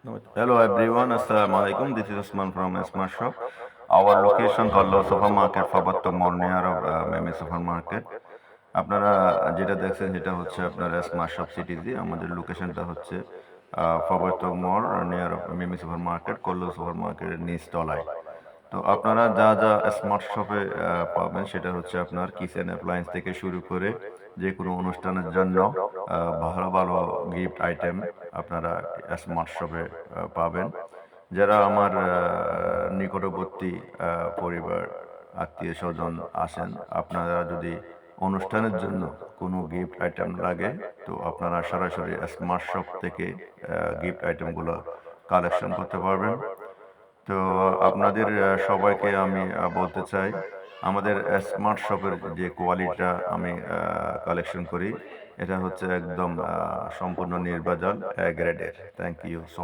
Hello everyone, Assalamu alaikum. This is Usman from Smart Shop. Our location Kollo Supermarket, Fabatto Mall near Memi Supermarket. আপনারা যেটা দেখছেন সেটা হচ্ছে আপনার smart shop CTG. আমাদের লোকেশনটা হচ্ছে ফবার্তো মল নিয়ার মিমি সুপার মার্কেট, কল্লো সুপার মার্কেটের নিচ তলায়। তো আপনারা যা যা স্মার্ট শপে পাবেন সেটা হচ্ছে আপনার কিচেন অ্যাপ্লায়েন্স থেকে শুরু করে যে কোনো অনুষ্ঠানের জন্য ভালো ভালো গিফট আইটেম আপনারা স্মার্ট শপে পাবেন। যারা আমার নিকটবর্তী পরিবার আত্মীয় স্বজন আসেন, আপনারা যদি অনুষ্ঠানের জন্য কোনো গিফট আইটেম লাগে তো আপনারা সরাসরি স্মার্ট শপ থেকে গিফট আইটেমগুলো কালেকশন করতে পারবেন। তো আপনাদের সবাইকে আমি বলতে চাই, আমাদের স্মার্ট শপের যে কোয়ালিটিটা আমি কালেকশন করি, এটা হচ্ছে একদম সম্পূর্ণ নির্ভেজাল গ্রেডের। Thank you so